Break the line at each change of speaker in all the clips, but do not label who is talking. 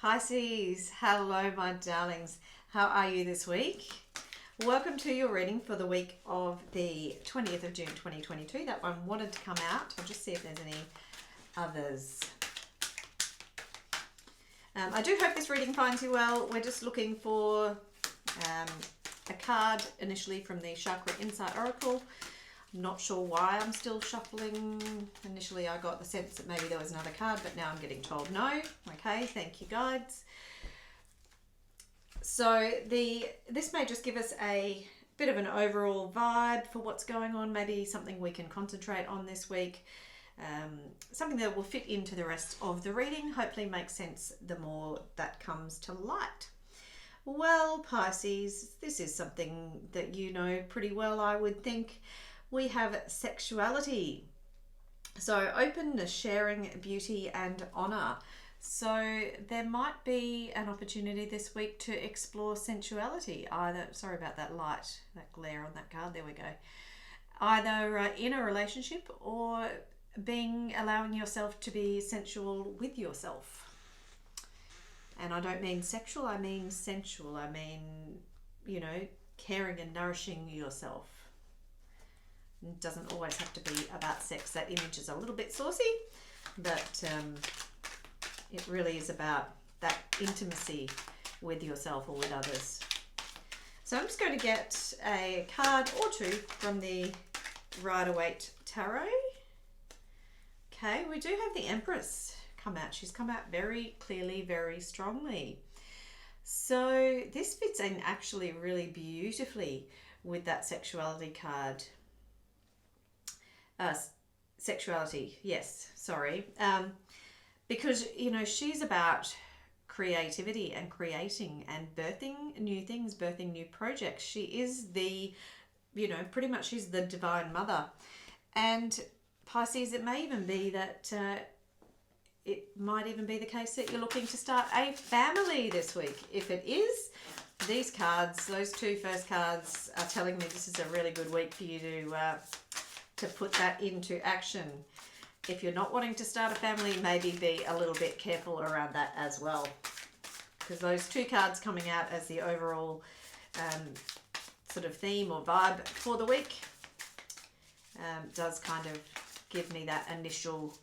Pisces, hello my darlings. How are you this week? Welcome to your reading for the week of the 20th of June 2022. That one wanted to come out. I'll just see if there's any others. I do hope this reading finds you well. We're just looking for a card initially from the Chakra Insight Oracle. I'm not sure why I'm still shuffling. Initially I got the sense that maybe there was another card, but now I'm getting told no. Okay, thank you guides. So this may just give us a bit of an overall vibe for what's going on, maybe something we can concentrate on this week. Something that will fit into the rest of the reading, hopefully makes sense the more that comes to light. Well, Pisces, this is something that you know pretty well, I would think. We have sexuality. So openness, sharing, beauty and honor. So there might be an opportunity this week to explore sensuality, either, sorry about that light, that glare on that card, there we go. Either in a relationship or allowing yourself to be sensual with yourself. And I don't mean sexual, I mean sensual. I mean, you know, caring and nourishing yourself. It doesn't always have to be about sex. That image is a little bit saucy, but it really is about that intimacy with yourself or with others. So I'm just going to get a card or two from the Rider-Waite Tarot. Okay, we do have the Empress come out. She's come out very clearly, very strongly. So this fits in actually really beautifully with that sexuality card. Sexuality, yes, sorry. Because, you know, she's about creativity and creating and birthing new things, birthing new projects. She is the, you know, pretty much she's the divine mother. And Pisces, it may even be that it might even be the case that you're looking to start a family this week. If it is, these cards, those two first cards are telling me this is a really good week for you to put that into action. If you're not wanting to start a family, maybe be a little bit careful around that as well. Because those two cards coming out as the overall sort of theme or vibe for the week does kind of give me that initial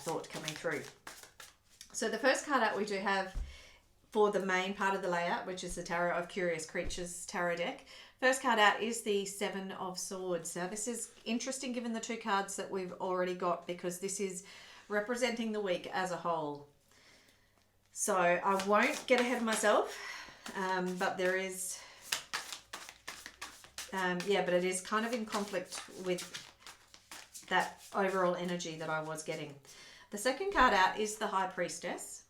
thought coming through. So the first card out we do have for the main part of the layout, which is the Tarot of Curious Creatures tarot deck. First card out is the Seven of Swords. Now this is interesting given the two cards that we've already got, because this is representing the week as a whole. So I won't get ahead of myself, but there is, but it is kind of in conflict with that overall energy that I was getting. The second card out is the High Priestess.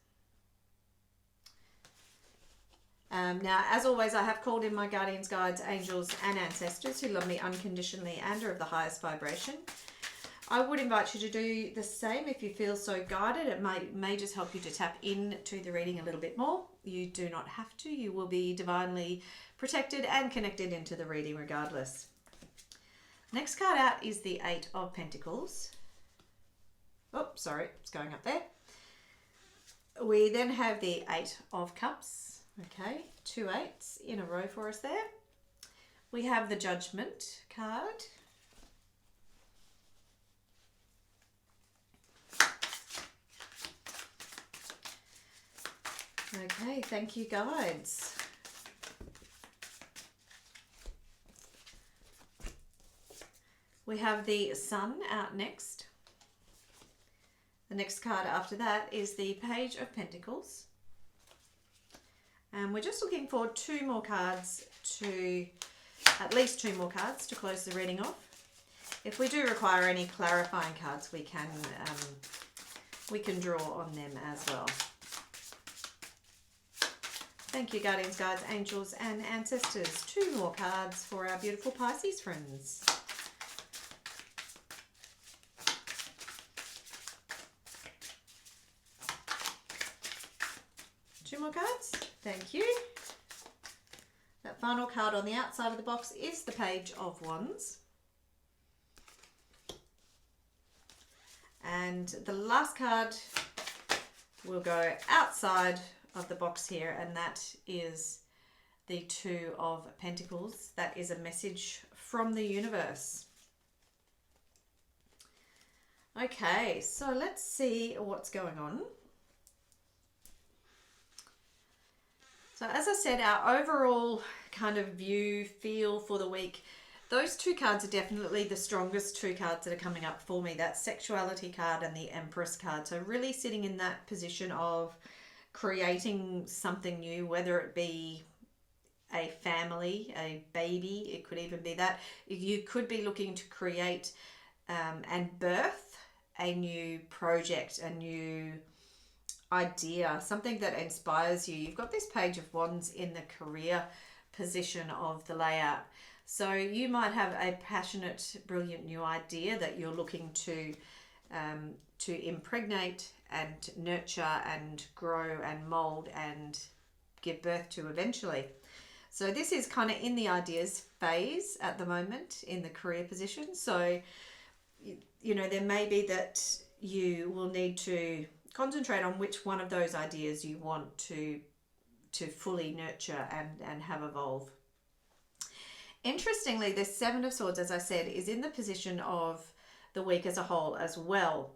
Now, as always, I have called in my guardians, guides, angels and ancestors who love me unconditionally and are of the highest vibration. I would invite you to do the same if you feel so guided. It may just help you to tap into the reading a little bit more. You do not have to. You will be divinely protected and connected into the reading regardless. Next card out is the Eight of Pentacles. Oh, sorry, it's going up there. We then have the Eight of Cups. Okay, 2 eights in a row for us there. We have the Judgment card. Okay, thank you guides. We have the Sun out next. The next card after that is the Page of Pentacles. And we're just looking for at least two more cards to close the reading off. If we do require any clarifying cards, we can draw on them as well. Thank you, guardians, guides, angels and ancestors. 2 more cards for our beautiful Pisces friends. Two more cards. Thank you. That final card on the outside of the box is the Page of Wands. And the last card we'll go outside of the box here, and that is the Two of Pentacles. That is a message from the universe. Okay, so let's see what's going on. So as I said, our overall kind of feel for the week, those two cards are definitely the strongest two cards that are coming up for me. That Sexuality card and the Empress card. So really sitting in that position of creating something new, whether it be a family, a baby, it could even be that. You could be looking to create and birth a new project, a new idea, something that inspires you. You've got this Page of Wands in the career position of the layout. So you might have a passionate, brilliant new idea that you're looking to impregnate and nurture and grow and mold and give birth to eventually. So this is kind of in the ideas phase at the moment in the career position. So, you know, there may be that you will need to concentrate on which one of those ideas you want to fully nurture and have evolve. Interestingly, this Seven of Swords, as I said, is in the position of the week as a whole as well.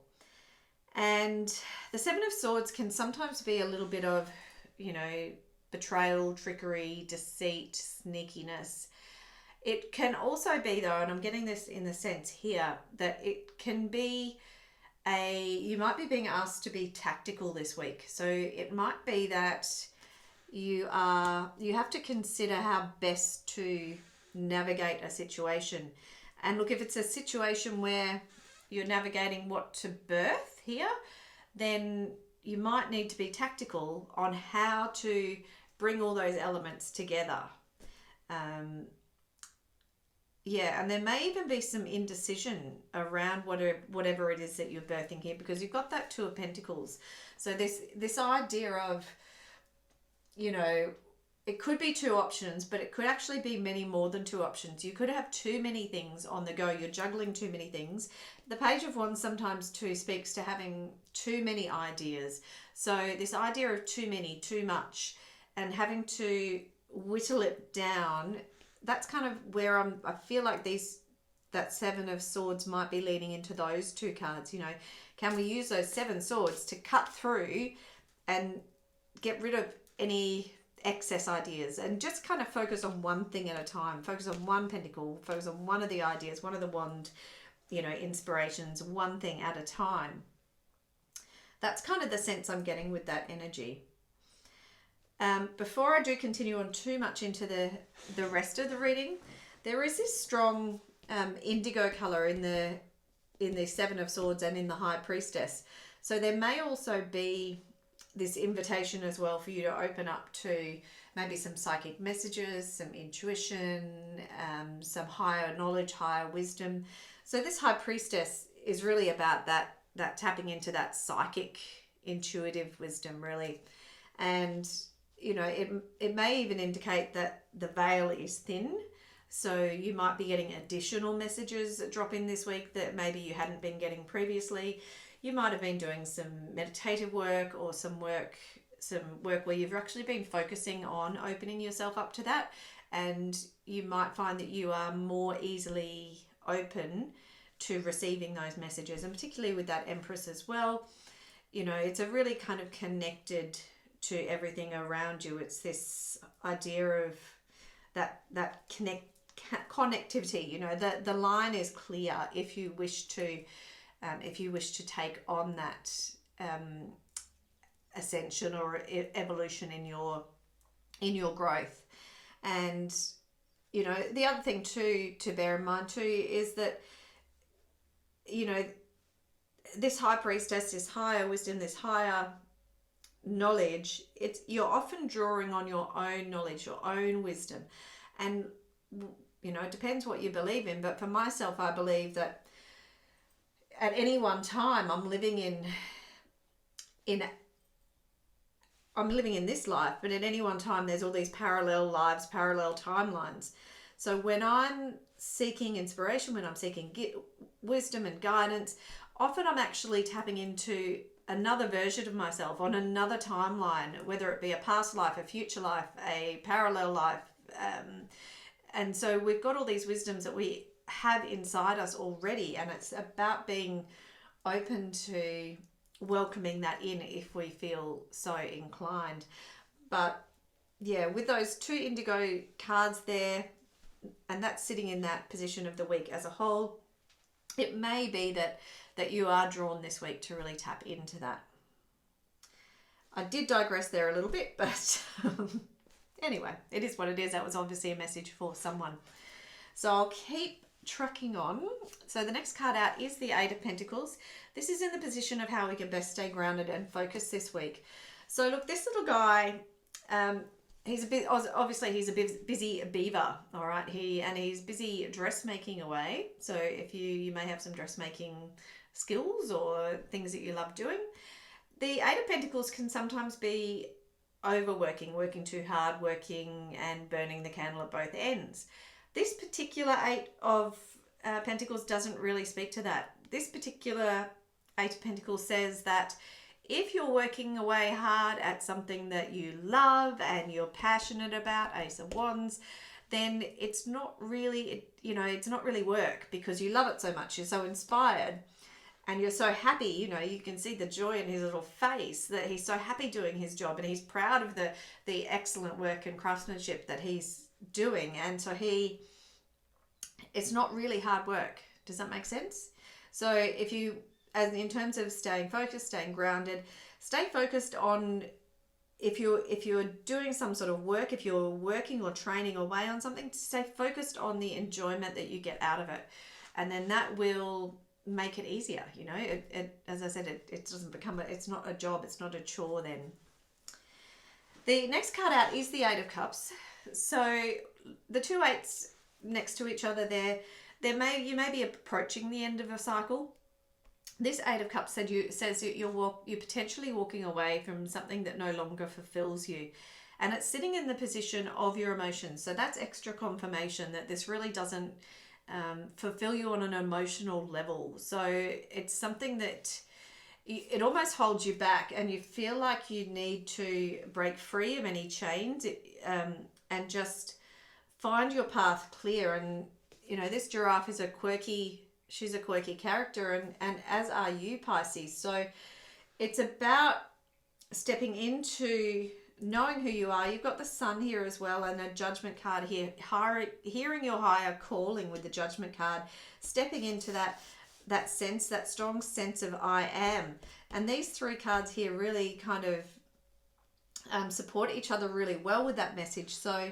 And the Seven of Swords can sometimes be a little bit of, you know, betrayal, trickery, deceit, sneakiness. It can also be, though, and I'm getting this in the sense here, that it can be you might be being asked to be tactical this week. So it might be that you have to consider how best to navigate a situation. And look, if it's a situation where you're navigating what to birth here, then you might need to be tactical on how to bring all those elements together. Yeah, and there may even be some indecision around whatever it is that you're birthing here, because you've got that Two of Pentacles. So this idea of, you know, it could be two options, but it could actually be many more than two options. You could have too many things on the go. You're juggling too many things. The Page of Wands sometimes too speaks to having too many ideas. So this idea of too many, too much, and having to whittle it down, that's kind of where I feel like that Seven of Swords might be leading into those two cards. You know, can we use those seven swords to cut through and get rid of any excess ideas and just kind of focus on one thing at a time, focus on one pentacle, focus on one of the ideas, one of the wand, you know, inspirations, one thing at a time. That's kind of the sense I'm getting with that energy. Before I do continue on too much into the rest of the reading, there is this strong indigo color in the Seven of Swords and in the High Priestess. So there may also be this invitation as well for you to open up to maybe some psychic messages, some intuition, some higher knowledge, higher wisdom. So this High Priestess is really about that tapping into that psychic, intuitive wisdom, really. And you know, it may even indicate that the veil is thin. So you might be getting additional messages that drop in this week that maybe you hadn't been getting previously. You might have been doing some meditative work or some work where you've actually been focusing on opening yourself up to that. And you might find that you are more easily open to receiving those messages. And particularly with that Empress as well, you know, it's a really kind of connected to everything around you. It's this idea of that connectivity. You know, the line is clear if you wish to take on that ascension or evolution in your growth. And you know, the other thing too to bear in mind too is that, you know, this High Priestess, this higher wisdom, this higher knowledge, you're often drawing on your own knowledge, your own wisdom. And you know, it depends what you believe in, but for myself, I believe that at any one time I'm living in this life, but at any one time there's all these parallel lives, parallel timelines. So when I'm seeking inspiration, when I'm seeking wisdom and guidance, often I'm actually tapping into another version of myself on another timeline, whether it be a past life, a future life, a parallel life. And so we've got all these wisdoms that we have inside us already, and it's about being open to welcoming that in if we feel so inclined. But yeah, with those 2 indigo cards there, and that's sitting in that position of the week as a whole, it may be that you are drawn this week to really tap into that. I did digress there a little bit, but anyway, it is what it is. That was obviously a message for someone. So I'll keep trucking on. So the next card out is the 8 of Pentacles. This is in the position of how we can best stay grounded and focused this week. So look, this little guy, he's a busy beaver, all right. He's busy dressmaking away. So if you may have some dressmaking skills or things that you love doing. The 8 of Pentacles can sometimes be overworking, working too hard, working and burning the candle at both ends. This particular 8 of Pentacles doesn't really speak to that. This particular 8 of Pentacles says that if you're working away hard at something that you love and you're passionate about, Ace of Wands, then it's not really, it's not really work because you love it so much. You're so inspired and you're so happy, you can see the joy in his little face that he's so happy doing his job and he's proud of the excellent work and craftsmanship that he's doing. And so it's not really hard work. Does that make sense? So if you, as in terms of staying focused, staying grounded, stay focused on if you're doing some sort of work, if you're working or training away on something, stay focused on the enjoyment that you get out of it. And then that will make it easier. As I said, it doesn't become it's not a job, it's not a chore then. The next card out is the 8 of Cups. So the 2 8s next to each other there, you may be approaching the end of a cycle. This 8 of Cups says you're potentially walking away from something that no longer fulfills you. And it's sitting in the position of your emotions. So that's extra confirmation that this really doesn't fulfill you on an emotional level. So it's something that it almost holds you back and you feel like you need to break free of any chains and just find your path clear. And, this giraffe is she's a quirky character and as are you, Pisces. So it's about stepping into knowing who you are. You've got the Sun here as well and a Judgment card here. Hearing your higher calling with the Judgment card, stepping into that sense, that strong sense of I am. And these 3 cards here really kind of support each other really well with that message. So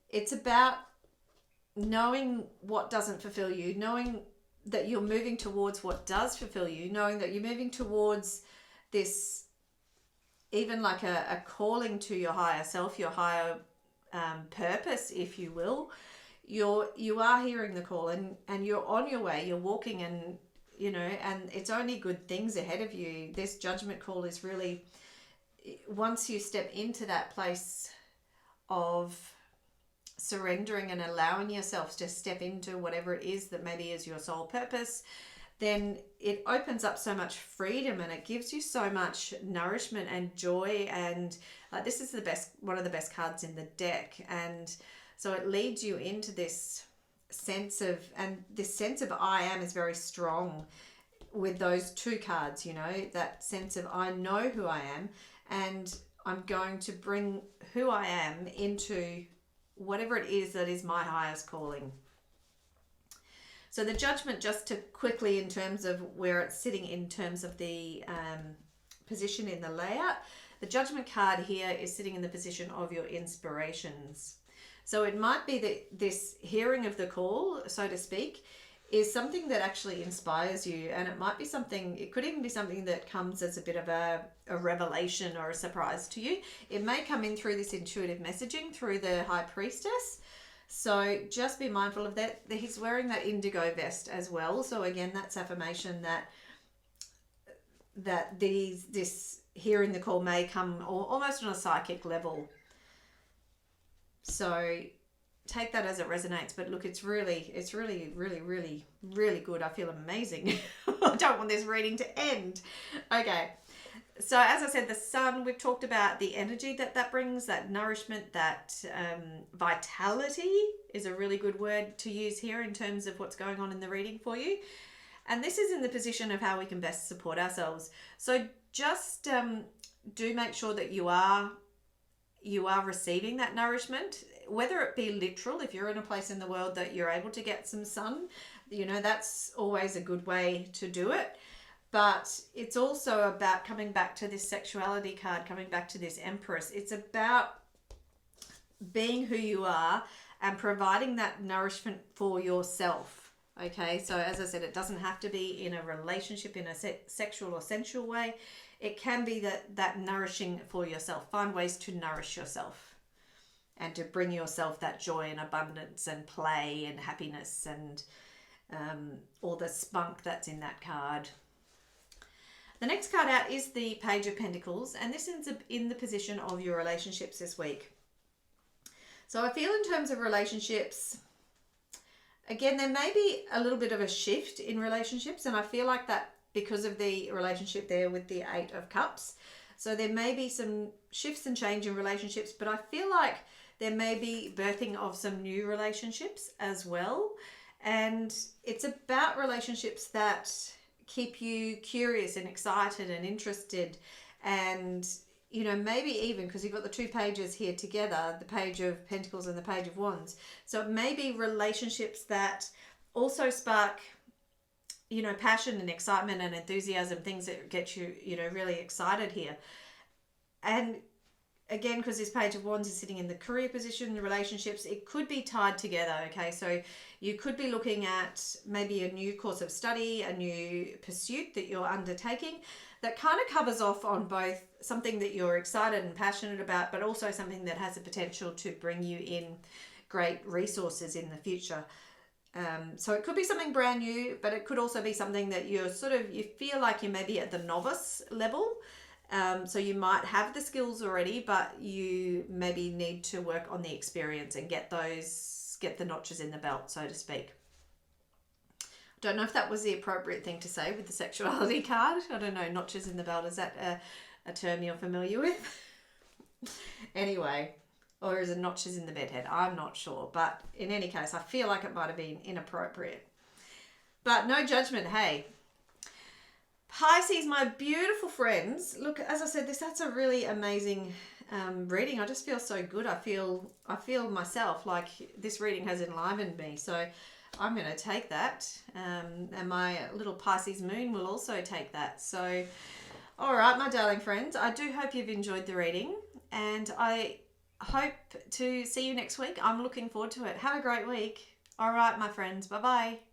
it's about knowing what doesn't fulfill you, knowing that you're moving towards what does fulfill you, knowing that you're moving towards this, even like a calling to your higher self, your higher purpose, if you will. You are hearing the call and you're on your way, you're walking and it's only good things ahead of you. This Judgment call is really, once you step into that place of surrendering and allowing yourself to step into whatever it is that maybe is your soul purpose, then it opens up so much freedom and it gives you so much nourishment and joy. And this is one of the best cards in the deck. And so it leads you into this sense of I am is very strong with those 2 cards, that sense of I know who I am and I'm going to bring who I am into whatever it is that is my highest calling. So the Judgment, just to quickly, in terms of where it's sitting in terms of the position in the layout, the Judgment card here is sitting in the position of your inspirations. So it might be that this hearing of the call, so to speak, is something that actually inspires you. And it could even be something that comes as a bit of a revelation or a surprise to you. It may come in through this intuitive messaging, through the High Priestess. So just be mindful of that. He's wearing that indigo vest as well. So again, that's affirmation that this hearing the call may come almost on a psychic level. So take that as it resonates. But look, it's really, really good. I feel amazing. I don't want this reading to end. Okay. So as I said, the sun, we've talked about the energy that brings, that nourishment, that vitality is a really good word to use here in terms of what's going on in the reading for you. And this is in the position of how we can best support ourselves. So just do make sure that you are receiving that nourishment, whether it be literal, if you're in a place in the world that you're able to get some sun, that's always a good way to do it. But it's also about coming back to this sexuality card, coming back to this Empress. It's about being who you are and providing that nourishment for yourself. Okay, so as I said, it doesn't have to be in a relationship, in a sexual or sensual way. It can be that nourishing for yourself. Find ways to nourish yourself and to bring yourself that joy and abundance and play and happiness and all the spunk that's in that card. The next card out is the Page of Pentacles, and this is in the position of your relationships this week. So I feel in terms of relationships, again, there may be a little bit of a shift in relationships, and I feel like that because of the relationship there with the Eight of Cups. So there may be some shifts and change in relationships, but I feel like there may be birthing of some new relationships as well. And it's about relationships that keep you curious and excited and interested, and maybe even because you've got the two pages here together, the Page of Pentacles and the Page of Wands, so it may be relationships that also spark passion and excitement and enthusiasm, things that get you really excited here. And again, because this Page of Wands is sitting in the career position, the relationships, it could be tied together, okay? So you could be looking at maybe a new course of study, a new pursuit that you're undertaking that kind of covers off on both something that you're excited and passionate about, but also something that has the potential to bring you in great resources in the future. So it could be something brand new, but it could also be something that you feel like you're maybe at the novice level. So you might have the skills already, but you maybe need to work on the experience and get the notches in the belt, so to speak. Don't know if that was the appropriate thing to say with the sexuality card. I don't know, notches in the belt, is that a term you're familiar with? Anyway, or is it notches in the bedhead? I'm not sure, but in any case, I feel like it might have been inappropriate. But no judgment, hey. Pisces, my beautiful friends, look, as I said, that's a really amazing reading. I just feel so good. I feel myself like this reading has enlivened me. So I'm going to take that. And my little Pisces moon will also take that. So, all right, my darling friends, I do hope you've enjoyed the reading. And I hope to see you next week. I'm looking forward to it. Have a great week. All right, my friends. Bye-bye.